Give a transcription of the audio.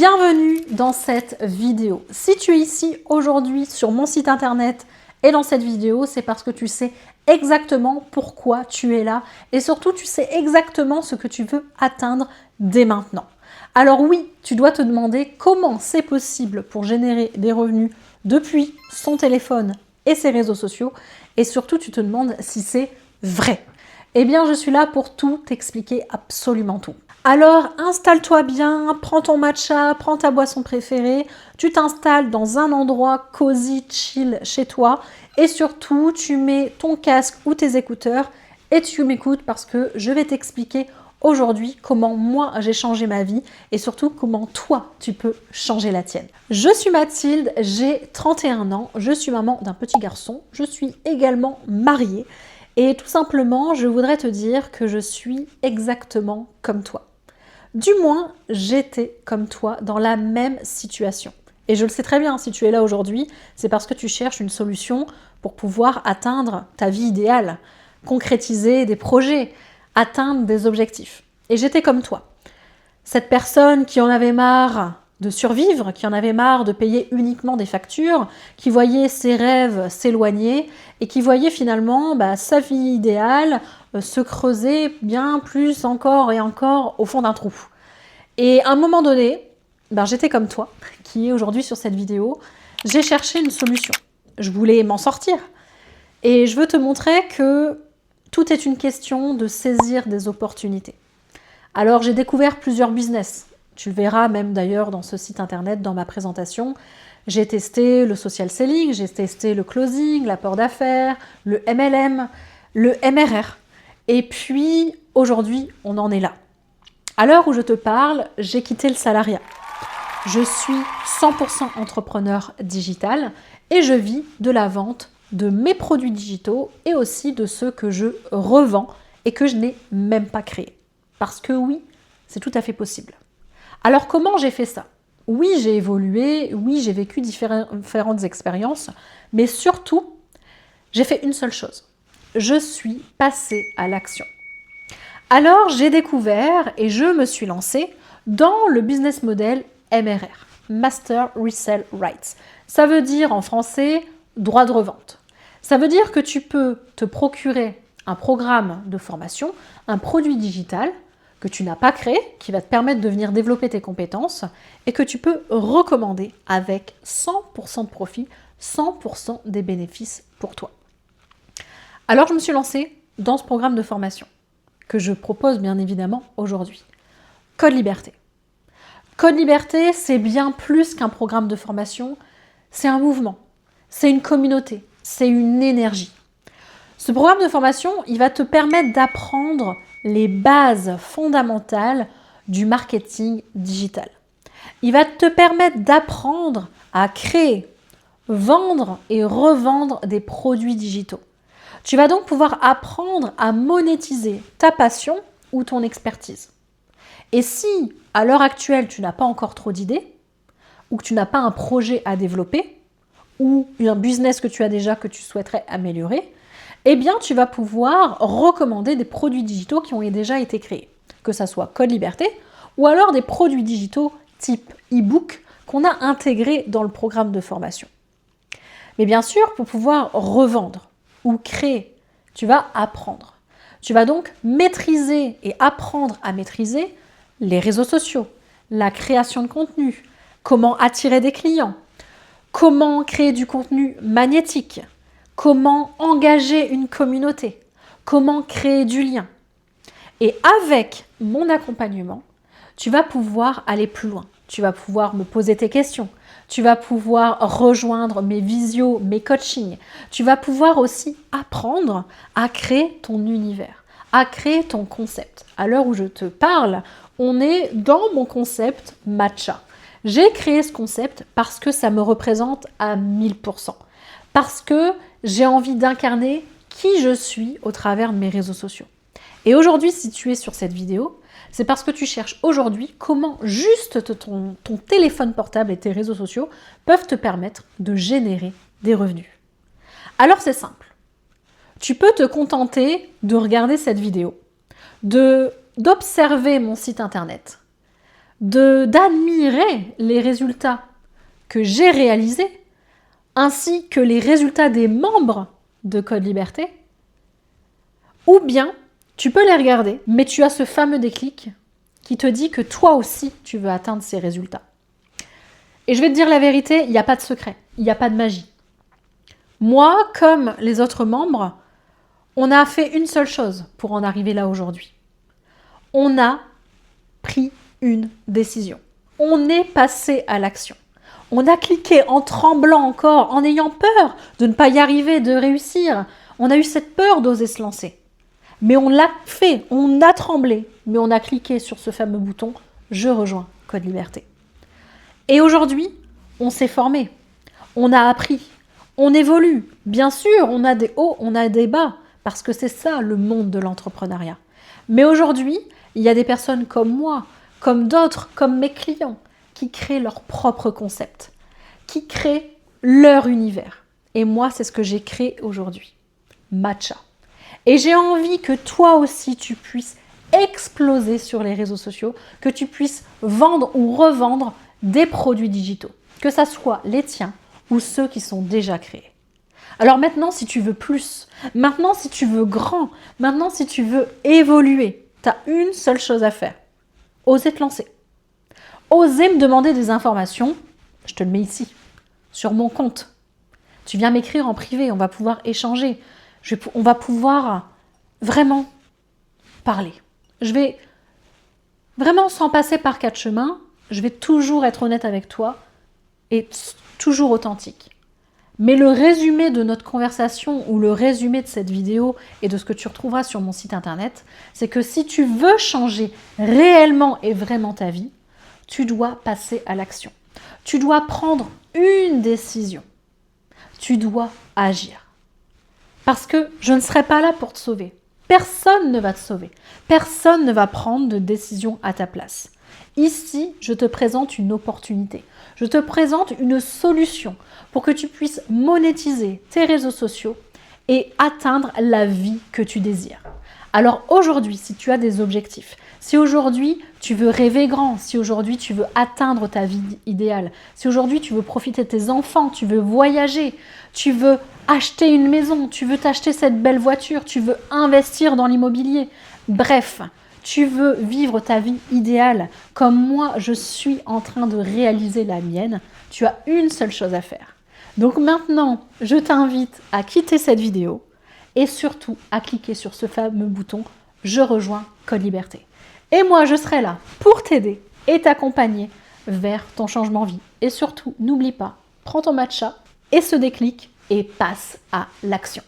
Bienvenue dans cette vidéo. Si tu es ici aujourd'hui sur mon site internet et dans cette vidéo, c'est parce que tu sais exactement pourquoi tu es là et surtout tu sais exactement ce que tu veux atteindre dès maintenant. Alors oui, tu dois te demander comment c'est possible pour générer des revenus depuis son téléphone et ses réseaux sociaux et surtout tu te demandes si c'est vrai. Eh bien, je suis là pour tout t'expliquer, absolument tout. Alors, installe-toi bien, prends ton matcha, prends ta boisson préférée, tu t'installes dans un endroit cosy, chill chez toi et surtout, tu mets ton casque ou tes écouteurs et tu m'écoutes parce que je vais t'expliquer aujourd'hui comment moi j'ai changé ma vie et surtout comment toi tu peux changer la tienne. Je suis Mathilde, j'ai 31 ans, je suis maman d'un petit garçon, je suis également mariée et tout simplement je voudrais te dire que je suis exactement comme toi. Du moins, j'étais comme toi dans la même situation. Et je le sais très bien, si tu es là aujourd'hui, c'est parce que tu cherches une solution pour pouvoir atteindre ta vie idéale, concrétiser des projets, atteindre des objectifs. Et j'étais comme toi. Cette personne qui en avait marre de survivre, qui en avait marre de payer uniquement des factures, qui voyait ses rêves s'éloigner et qui voyait finalement sa vie idéale se creuser bien plus encore et encore au fond d'un trou. Et à un moment donné, j'étais comme toi, qui est aujourd'hui sur cette vidéo, j'ai cherché une solution. Je voulais m'en sortir. Et je veux te montrer que tout est une question de saisir des opportunités. Alors j'ai découvert plusieurs business. Tu le verras même d'ailleurs dans ce site internet, dans ma présentation. J'ai testé le social selling, j'ai testé le closing, l'apport d'affaires, le MLM, le MRR. Et puis aujourd'hui, on en est là. À l'heure où je te parle, j'ai quitté le salariat. Je suis 100% entrepreneur digital et je vis de la vente de mes produits digitaux et aussi de ceux que je revends et que je n'ai même pas créés. Parce que oui, c'est tout à fait possible. Alors comment j'ai fait ça? Oui, j'ai évolué, oui, j'ai vécu différentes expériences, mais surtout, j'ai fait une seule chose. Je suis passée à l'action. Alors, j'ai découvert et je me suis lancée dans le business model MRR, Master Resell Rights. Ça veut dire en français droit de revente. Ça veut dire que tu peux te procurer un programme de formation, un produit digital que tu n'as pas créé, qui va te permettre de venir développer tes compétences et que tu peux recommander avec 100% de profit, 100% des bénéfices pour toi. Alors, je me suis lancée dans ce programme de formation que je propose bien évidemment aujourd'hui. Code Liberté. Code Liberté, c'est bien plus qu'un programme de formation, c'est un mouvement, c'est une communauté, c'est une énergie. Ce programme de formation, il va te permettre d'apprendre les bases fondamentales du marketing digital. Il va te permettre d'apprendre à créer, vendre et revendre des produits digitaux. Tu vas donc pouvoir apprendre à monétiser ta passion ou ton expertise. Et si, à l'heure actuelle, tu n'as pas encore trop d'idées, ou que tu n'as pas un projet à développer, ou un business que tu as déjà que tu souhaiterais améliorer, eh bien, tu vas pouvoir recommander des produits digitaux qui ont déjà été créés, que ce soit Code Liberté, ou alors des produits digitaux type e-book qu'on a intégrés dans le programme de formation. Mais bien sûr, pour pouvoir revendre ou créer, tu vas apprendre. Tu vas donc maîtriser et apprendre à maîtriser les réseaux sociaux, la création de contenu, comment attirer des clients, comment créer du contenu magnétique, comment engager une communauté, comment créer du lien. Et avec mon accompagnement, tu vas pouvoir aller plus loin. Tu vas pouvoir me poser tes questions. Tu vas pouvoir rejoindre mes visios, mes coachings. Tu vas pouvoir aussi apprendre à créer ton univers, à créer ton concept. À l'heure où je te parle, on est dans mon concept matcha. J'ai créé ce concept parce que ça me représente à 1000%. Parce que j'ai envie d'incarner qui je suis au travers de mes réseaux sociaux. Et aujourd'hui, si tu es sur cette vidéo, c'est parce que tu cherches aujourd'hui comment juste ton téléphone portable et tes réseaux sociaux peuvent te permettre de générer des revenus. Alors c'est simple. Tu peux te contenter de regarder cette vidéo, d'observer mon site internet, d'admirer les résultats que j'ai réalisés, ainsi que les résultats des membres de Code Liberté, ou bien tu peux les regarder, mais tu as ce fameux déclic qui te dit que toi aussi, tu veux atteindre ces résultats. Et je vais te dire la vérité, il n'y a pas de secret, il n'y a pas de magie. Moi, comme les autres membres, on a fait une seule chose pour en arriver là aujourd'hui. On a pris une décision. On est passé à l'action. On a cliqué en tremblant encore, en ayant peur de ne pas y arriver, de réussir. On a eu cette peur d'oser se lancer. Mais on l'a fait, on a tremblé, mais on a cliqué sur ce fameux bouton « Je rejoins Code Liberté ». Et aujourd'hui, on s'est formé, on a appris, on évolue. Bien sûr, on a des hauts, on a des bas, parce que c'est ça le monde de l'entrepreneuriat. Mais aujourd'hui, il y a des personnes comme moi, comme d'autres, comme mes clients, qui créent leur propre concept, qui créent leur univers. Et moi, c'est ce que j'ai créé aujourd'hui, Matcha. Et j'ai envie que toi aussi, tu puisses exploser sur les réseaux sociaux, que tu puisses vendre ou revendre des produits digitaux, que ça soit les tiens ou ceux qui sont déjà créés. Alors maintenant, si tu veux plus, maintenant si tu veux grand, maintenant si tu veux évoluer, tu as une seule chose à faire. Oser te lancer. Oser me demander des informations, je te le mets ici, sur mon compte. Tu viens m'écrire en privé, on va pouvoir échanger. On va pouvoir vraiment parler. Je vais vraiment, sans passer par 4 chemins, je vais toujours être honnête avec toi et toujours authentique. Mais le résumé de notre conversation ou le résumé de cette vidéo et de ce que tu retrouveras sur mon site internet, c'est que si tu veux changer réellement et vraiment ta vie, tu dois passer à l'action. Tu dois prendre une décision. Tu dois agir. Parce que je ne serai pas là pour te sauver. Personne ne va te sauver. Personne ne va prendre de décision à ta place. Ici, je te présente une opportunité. Je te présente une solution pour que tu puisses monétiser tes réseaux sociaux et atteindre la vie que tu désires. Alors aujourd'hui, si tu as des objectifs, si aujourd'hui tu veux rêver grand, si aujourd'hui tu veux atteindre ta vie idéale, si aujourd'hui tu veux profiter de tes enfants, tu veux voyager, tu veux acheter une maison, tu veux t'acheter cette belle voiture, tu veux investir dans l'immobilier, bref, tu veux vivre ta vie idéale comme moi je suis en train de réaliser la mienne, tu as une seule chose à faire. Donc maintenant, je t'invite à quitter cette vidéo et surtout à cliquer sur ce fameux bouton « Je rejoins Code Liberté ». Et moi, je serai là pour t'aider et t'accompagner vers ton changement de vie. Et surtout, n'oublie pas, prends ton matcha et ce déclic et passe à l'action.